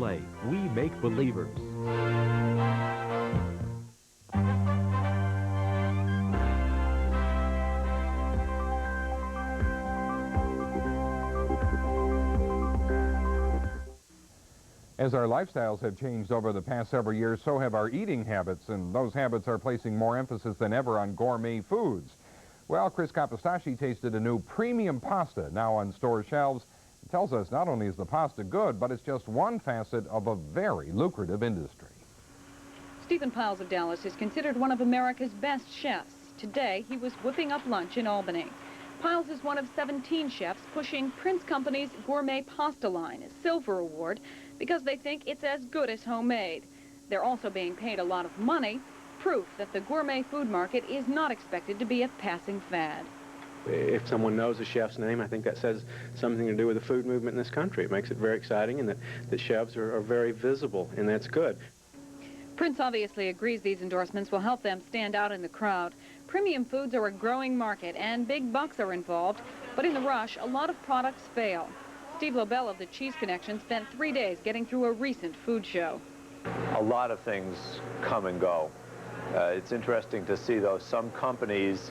display. We make believers. As our lifestyles have changed over the past several years, so have our eating habits, and those habits are placing more emphasis than ever on gourmet foods. Well, Chris Kapostasy tasted a new premium pasta now on store shelves. It tells us not only is the pasta good, but it's just one facet of a very lucrative industry. Stephen Piles of Dallas is considered one of America's best chefs. Today, he was whipping up lunch in Albany. Piles is one of 17 chefs pushing Prince Company's gourmet pasta line, a silver award, because they think it's as good as homemade. They're also being paid a lot of money, proof that the gourmet food market is not expected to be a passing fad. If someone knows a chef's name, I think that says something to do with the food movement in this country. It makes it very exciting, and that chefs are very visible, and that's good. Prince obviously agrees these endorsements will help them stand out in the crowd. Premium foods are a growing market, and big bucks are involved, but in the rush, a lot of products fail. Steve Lobel of the Cheese Connection spent 3 days getting through a recent food show. A lot of things come and go. It's interesting to see, though, some companies,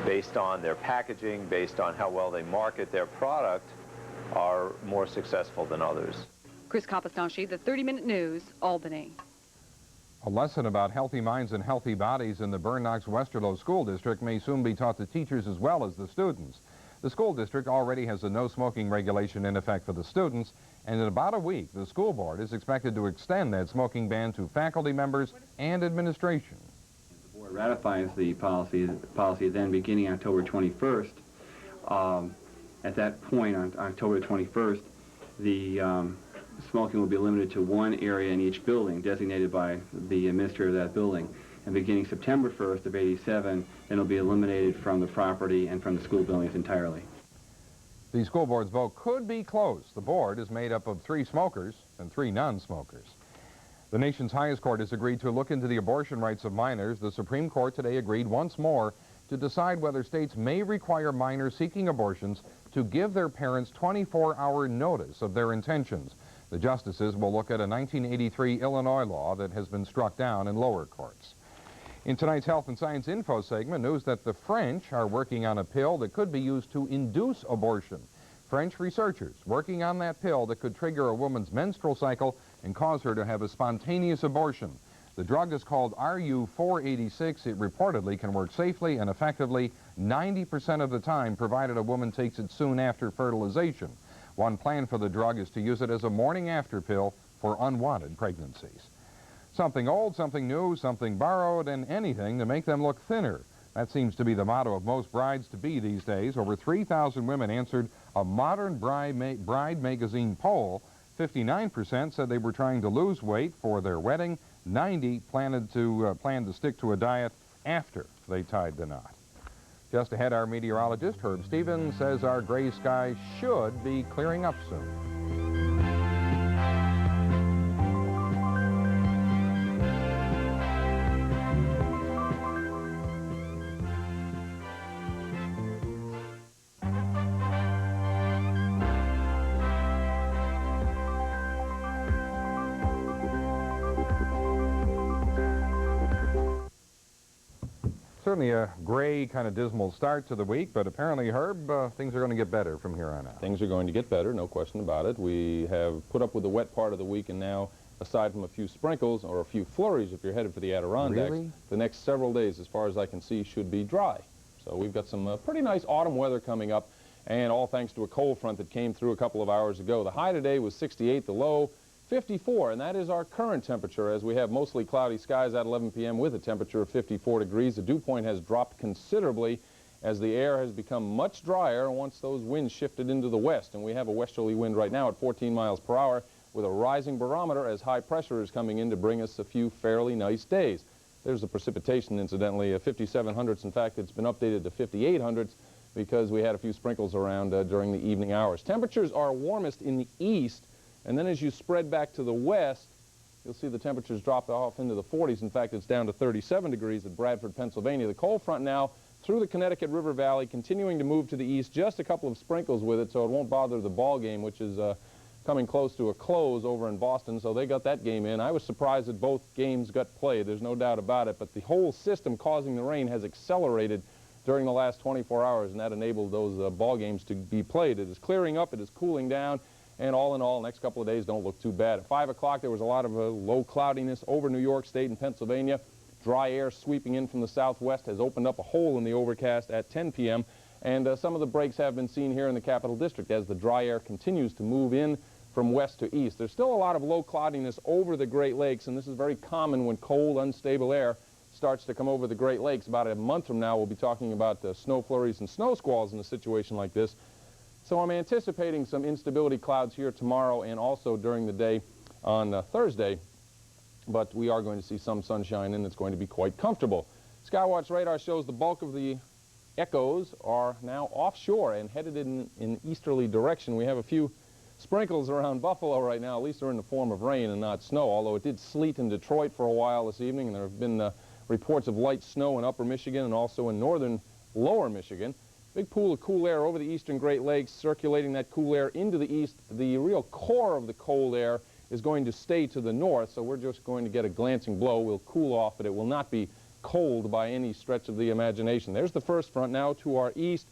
based on their packaging, based on how well they market their product, are more successful than others. Chris Kapostasy, the 30-Minute News, Albany. A lesson about healthy minds and healthy bodies in the Burn-Knox-Westerlo School District may soon be taught to teachers as well as the students. The school district already has a no-smoking regulation in effect for the students, and in about a week, the school board is expected to extend that smoking ban to faculty members and administration. The board ratifies the policy then beginning October 21st. At that point, on October 21st, the smoking will be limited to one area in each building designated by the administrator of that building. And beginning September 1st of '87, then it'll be eliminated from the property and from the school buildings entirely. The school board's vote could be close. The board is made up of 3 smokers and 3 non-smokers. The nation's highest court has agreed to look into the abortion rights of minors. The Supreme Court today agreed once more to decide whether states may require minors seeking abortions to give their parents 24-hour notice of their intentions. The justices will look at a 1983 Illinois law that has been struck down in lower courts. In tonight's Health and Science Info segment, news that the French are working on a pill that could be used to induce abortion. French researchers working on that pill that could trigger a woman's menstrual cycle and cause her to have a spontaneous abortion. The drug is called RU-486. It reportedly can work safely and effectively 90% of the time, provided a woman takes it soon after fertilization. One plan for the drug is to use it as a morning-after pill for unwanted pregnancies. Something old, something new, something borrowed, and anything to make them look thinner. That seems to be the motto of most brides-to-be these days. Over 3,000 women answered a Modern Bride magazine poll. 59% said they were trying to lose weight for their wedding. 90% planned to stick to a diet after they tied the knot. Just ahead, our meteorologist, Herb Stevens, says our gray skies should be clearing up soon. Certainly a gray, kind of dismal start to the week, but apparently, Herb, things are going to get better from here on out. Things are going to get better, no question about it. We have put up with the wet part of the week, and now, aside from a few sprinkles or a few flurries if you're headed for the Adirondacks, really? The next several days, as far as I can see, should be dry. So we've got some pretty nice autumn weather coming up, and all thanks to a cold front that came through a couple of hours ago. The high today was 68, the low 54, and that is our current temperature, as we have mostly cloudy skies at 11 p.m. with a temperature of 54 degrees. The dew point has dropped considerably as the air has become much drier once those winds shifted into the west, and we have a westerly wind right now at 14 miles per hour with a rising barometer as high pressure is coming in to bring us a few fairly nice days. There's the precipitation, incidentally, 5700ths. In fact, it's been updated to 5800ths because we had a few sprinkles around during the evening hours. Temperatures are warmest in the east, and then as you spread back to the west, you'll see the temperatures drop off into the 40s. In fact, it's down to 37 degrees at Bradford, Pennsylvania. The cold front now through the Connecticut River Valley, continuing to move to the east, just a couple of sprinkles with it, so it won't bother the ball game, which is coming close to a close over in Boston, so they got that game in. I was surprised that both games got played. There's no doubt about it, but the whole system causing the rain has accelerated during the last 24 hours, and that enabled those ball games to be played. It is clearing up, it is cooling down, and all in all, the next couple of days don't look too bad. At 5 o'clock, there was a lot of low cloudiness over New York State and Pennsylvania. Dry air sweeping in from the southwest has opened up a hole in the overcast at 10 p.m., and some of the breaks have been seen here in the Capital District as the dry air continues to move in from west to east. There's still a lot of low cloudiness over the Great Lakes, and this is very common when cold, unstable air starts to come over the Great Lakes. About a month from now, we'll be talking about snow flurries and snow squalls in a situation like this. So I'm anticipating some instability clouds here tomorrow and also during the day on Thursday, but we are going to see some sunshine, and it's going to be quite comfortable. Skywatch radar shows the bulk of the echoes are now offshore and headed in an easterly direction. We have a few sprinkles around Buffalo right now. At least they're in the form of rain and not snow, although it did sleet in Detroit for a while this evening, and there have been reports of light snow in upper Michigan and also in northern lower Michigan. Big pool of cool air over the eastern Great Lakes, circulating that cool air into the east. The real core of the cold air is going to stay to the north, so we're just going to get a glancing blow. We'll cool off, but it will not be cold by any stretch of the imagination. There's the first front now to our east.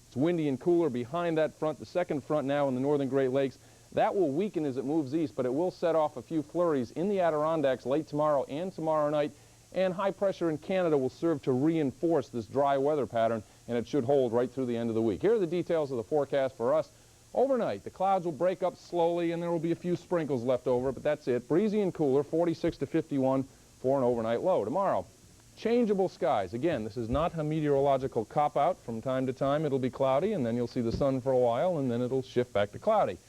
It's windy and cooler behind that front. The second front now in the northern Great Lakes. That will weaken as it moves east, but it will set off a few flurries in the Adirondacks late tomorrow and tomorrow night, and high pressure in Canada will serve to reinforce this dry weather pattern, and it should hold right through the end of the week. Here are the details of the forecast for us. Overnight, the clouds will break up slowly, and there will be a few sprinkles left over, but that's it. Breezy and cooler, 46 to 51 for an overnight low. Tomorrow, changeable skies. Again, this is not a meteorological cop-out. From time to time, it'll be cloudy, and then you'll see the sun for a while, and then it'll shift back to cloudy.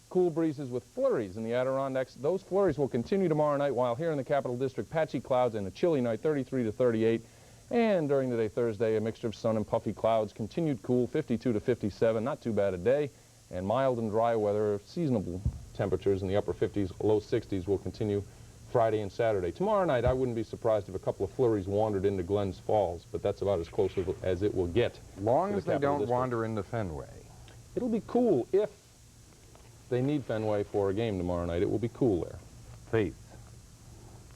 Cool breezes with flurries in the Adirondacks. Those flurries will continue tomorrow night, while here in the Capital District, patchy clouds and a chilly night, 33 to 38. And during the day Thursday, a mixture of sun and puffy clouds, continued cool, 52 to 57, not too bad a day, and mild and dry weather, seasonable temperatures in the upper 50s, low 60s will continue Friday and Saturday. Tomorrow night, I wouldn't be surprised if a couple of flurries wandered into Glens Falls, but that's about as close as it will get. As long as they don't wander into Fenway. It'll be cool if they need Fenway for a game tomorrow night. It will be cool there. Faith.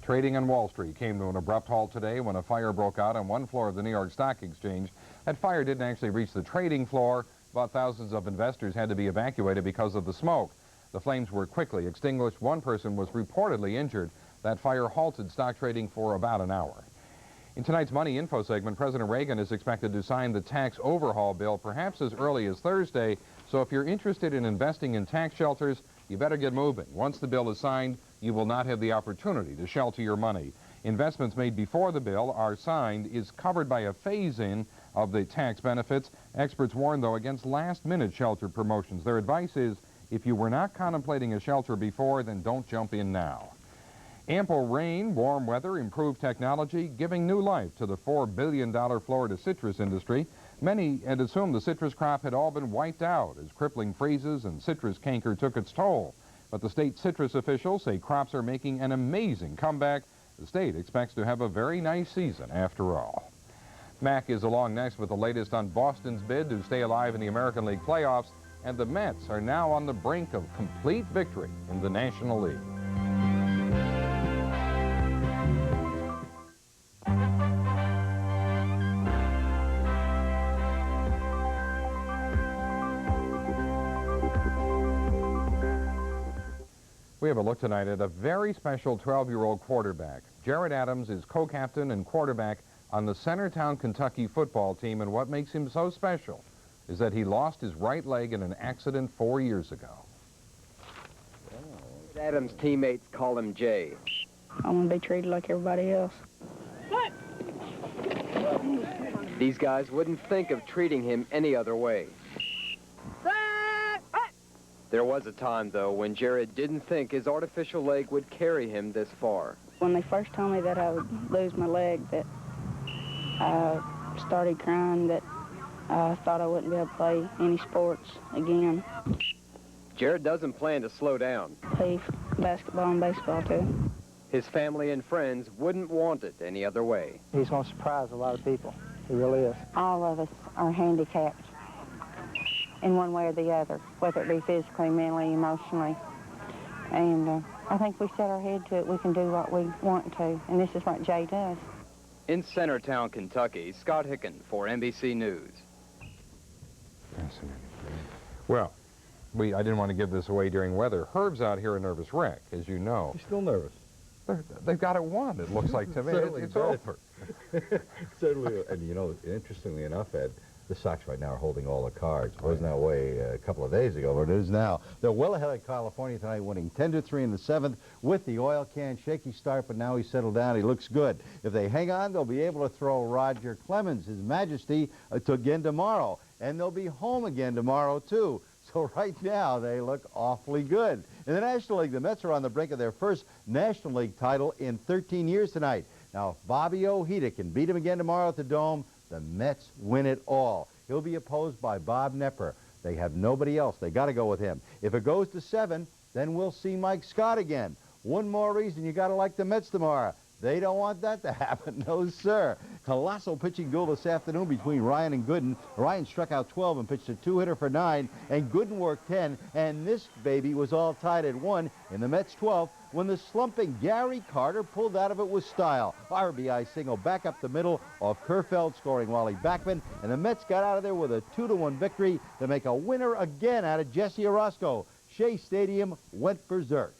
Trading on Wall Street came to an abrupt halt today when a fire broke out on one floor of the New York Stock Exchange. That fire didn't actually reach the trading floor, but thousands of investors had to be evacuated because of the smoke. The flames were quickly extinguished. One person was reportedly injured. That fire halted stock trading for about an hour. In tonight's Money Info segment, President Reagan is expected to sign the tax overhaul bill perhaps as early as Thursday. So if you're interested in investing in tax shelters, you better get moving. Once the bill is signed, you will not have the opportunity to shelter your money. Investments made before the bill are signed is covered by a phase-in of the tax benefits. Experts warn, though, against last-minute shelter promotions. Their advice is, if you were not contemplating a shelter before, then don't jump in now. Ample rain, warm weather, improved technology, giving new life to the $4 billion Florida citrus industry. Many had assumed the citrus crop had all been wiped out as crippling freezes and citrus canker took its toll. But the state citrus officials say crops are making an amazing comeback. The state expects to have a very nice season after all. Mac is along next with the latest on Boston's bid to stay alive in the American League playoffs, and the Mets are now on the brink of complete victory in the National League. We have a look tonight at a very special 12-year-old quarterback. Jared Adams is co-captain and quarterback on the Centertown, Kentucky football team, and what makes him so special is that he lost his right leg in an accident 4 years ago. Adams' teammates call him Jay. I want to be treated like everybody else. These guys wouldn't think of treating him any other way. There was a time, though, when Jared didn't think his artificial leg would carry him this far. When they first told me that I would lose my leg, that I started crying, that I thought I wouldn't be able to play any sports again. Jared doesn't plan to slow down. Play basketball and baseball, too. His family and friends wouldn't want it any other way. He's going to surprise a lot of people. He really is. All of us are handicapped in one way or the other, whether it be physically, mentally, emotionally. And I think we set our head to it, we can do what we want to, and this is what Jay does. In Centertown, Kentucky, Scott Hicken for NBC News. Fascinating. Well, I didn't want to give this away during weather. Herb's out here a nervous wreck, as you know. He's still nervous. They've got it won, it looks like to me. It's over. Certainly, and you know, interestingly enough, Ed, the Sox right now are holding all the cards. It wasn't that way a couple of days ago, but it is now. They're well ahead of California tonight, winning 10-3 in the 7th with the oil can. Shaky start, but now he's settled down. He looks good. If they hang on, they'll be able to throw Roger Clemens, His Majesty, again tomorrow. And they'll be home again tomorrow, too. So right now, they look awfully good. In the National League, the Mets are on the brink of their first National League title in 13 years tonight. Now, if Bobby Ojeda can beat him again tomorrow at the Dome, the Mets win it all. He'll be opposed by Bob McNamara. They have nobody else. They got to go with him. If it goes to 7, then we'll see Mike Scott again. One more reason you got to like the Mets tomorrow. They don't want that to happen. No, sir. Colossal pitching duel this afternoon between Ryan and Gooden. Ryan struck out 12 and pitched a 2-hitter for 9, and Gooden worked 10, and this baby was all tied at 1 in the Mets' 12th when the slumping Gary Carter pulled out of it with style. RBI single back up the middle off Kerfeld, scoring Wally Backman, and the Mets got out of there with a 2-1 victory to make a winner again out of Jesse Orozco. Shea Stadium went berserk.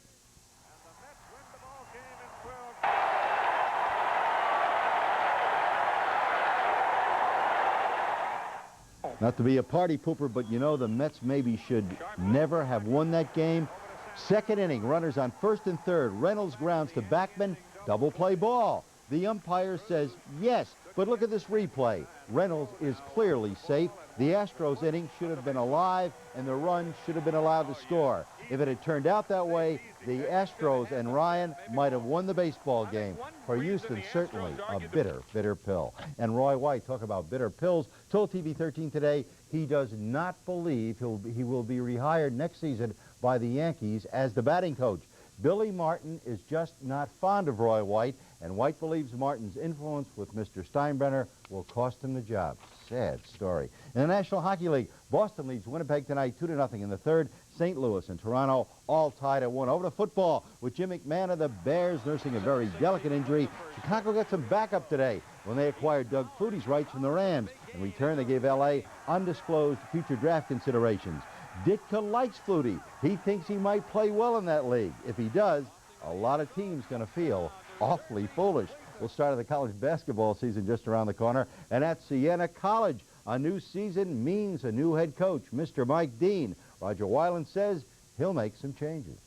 Not to be a party pooper, but you know the Mets maybe should never have won that game. Second inning, runners on first and third. Reynolds grounds to Backman, double play ball. The umpire says yes, but look at this replay. Reynolds is clearly safe. The Astros inning should have been alive, and the run should have been allowed to score. If it had turned out that way, the Astros and Ryan might have won the baseball game. For Houston, certainly a bitter, bitter pill. And Roy White, talk about bitter pills, told TV 13 today he does not believe he will be rehired next season by the Yankees as the batting coach. Billy Martin is just not fond of Roy White, and White believes Martin's influence with Mr. Steinbrenner will cost him the job. Sad story. In the National Hockey League, Boston leads Winnipeg tonight 2-0 in the 3rd. St. Louis and Toronto all tied at 1. Over to football with Jim McMahon of the Bears nursing a very delicate injury. Chicago got some backup today when they acquired Doug Flutie's rights from the Rams. In return, they gave L.A. undisclosed future draft considerations. Ditka likes Flutie. He thinks he might play well in that league. If he does, a lot of teams going to feel awfully foolish. We'll start the college basketball season just around the corner. And at Siena College, a new season means a new head coach, Mr. Mike Deane. Rodger Wyland says he'll make some changes.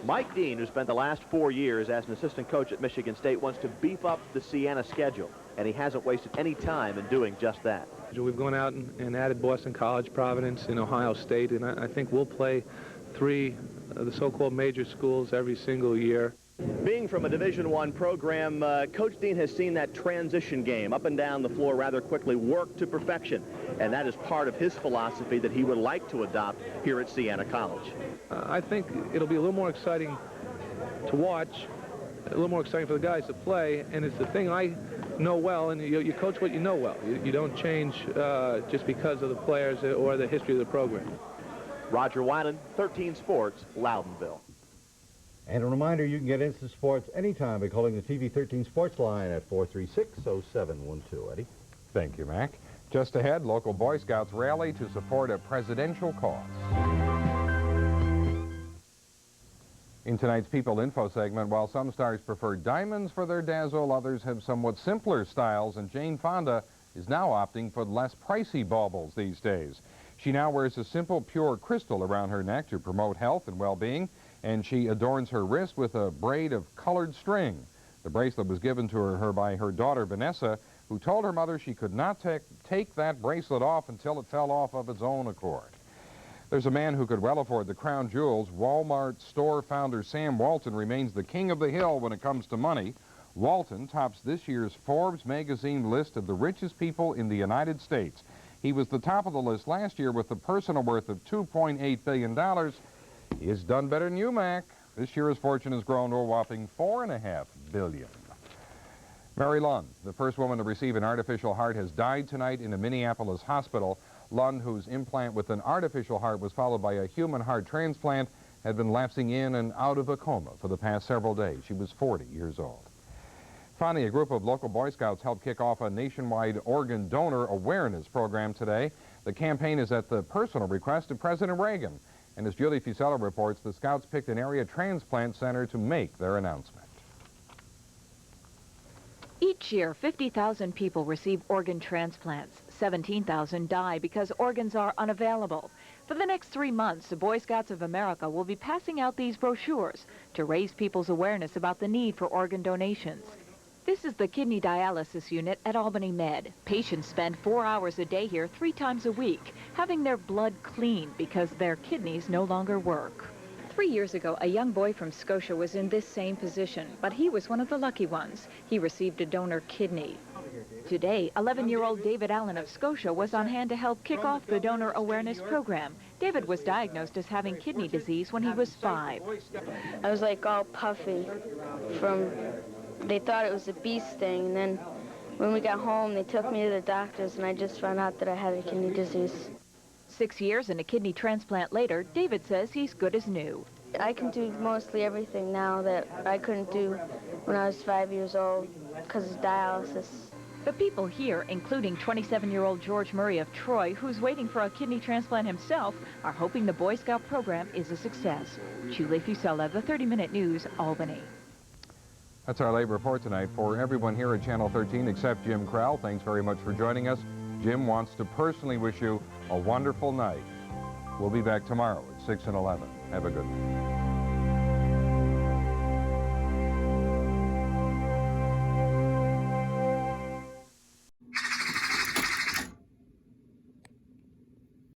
Mike Deane, who spent the last 4 years as an assistant coach at Michigan State, wants to beef up the Siena schedule, and he hasn't wasted any time in doing just that. We've gone out and added Boston College, Providence, and Ohio State, and I think we'll play 3 of the so-called major schools every single year. Being from a Division I program, Coach Deane has seen that transition game up and down the floor rather quickly work to perfection, and that is part of his philosophy that he would like to adopt here at Siena College. I think it'll be a little more exciting to watch, a little more exciting for the guys to play, and it's the thing I know well, and you coach what you know well. You don't change just because of the players or the history of the program. Rodger Wyland, 13 Sports, Loudonville. And a reminder, you can get into sports anytime by calling the TV 13 Sports line at 436-0712. Eddie? Thank you, Mac. Just ahead, local Boy Scouts rally to support a presidential cause. In tonight's People Info segment, while some stars prefer diamonds for their dazzle, others have somewhat simpler styles, and Jane Fonda is now opting for less pricey baubles these days. She now wears a simple, pure crystal around her neck to promote health and well-being, and she adorns her wrist with a braid of colored string. The bracelet was given to her by her daughter, Vanessa, who told her mother she could not take that bracelet off until it fell off of its own accord. There's a man who could well afford the crown jewels. Walmart store founder Sam Walton remains the king of the hill when it comes to money. Walton tops this year's Forbes magazine list of the richest people in the United States. He was the top of the list last year with a personal worth of $2.8 billion. He has done better than you, Mac. This year his fortune has grown to a whopping $4.5 billion. Mary Lund, the first woman to receive an artificial heart, has died tonight in a Minneapolis hospital. Lund, whose implant with an artificial heart was followed by a human heart transplant, had been lapsing in and out of a coma for the past several days. She was 40 years old. Finally, a group of local Boy Scouts helped kick off a nationwide organ donor awareness program today. The campaign is at the personal request of President Reagan. And as Julie Fusella reports, the Scouts picked an area transplant center to make their announcement. Each year, 50,000 people receive organ transplants. 17,000 die because organs are unavailable. For the next 3 months, the Boy Scouts of America will be passing out these brochures to raise people's awareness about the need for organ donations. This is the kidney dialysis unit at Albany Med. Patients spend 4 hours a day here 3 times a week, having their blood cleaned because their kidneys no longer work. 3 years ago, a young boy from Scotia was in this same position, but he was one of the lucky ones. He received a donor kidney. Today, 11-year-old David Allen of Scotia was on hand to help kick off the donor awareness program. David was diagnosed as having kidney disease when he was 5. I was like all puffy from, they thought it was a bee sting, and then when we got home, they took me to the doctors, and I just found out that I had a kidney disease. 6 years and a kidney transplant later, David says he's good as new. I can do mostly everything now that I couldn't do when I was 5 years old because of dialysis. The people here, including 27-year-old George Murray of Troy, who's waiting for a kidney transplant himself, are hoping the Boy Scout program is a success. Julie Fusella, the 30-Minute News, Albany. That's our late report tonight. For everyone here at Channel 13 except Jim Crowell, thanks very much for joining us. Jim wants to personally wish you a wonderful night. We'll be back tomorrow at 6 and 11. Have a good one.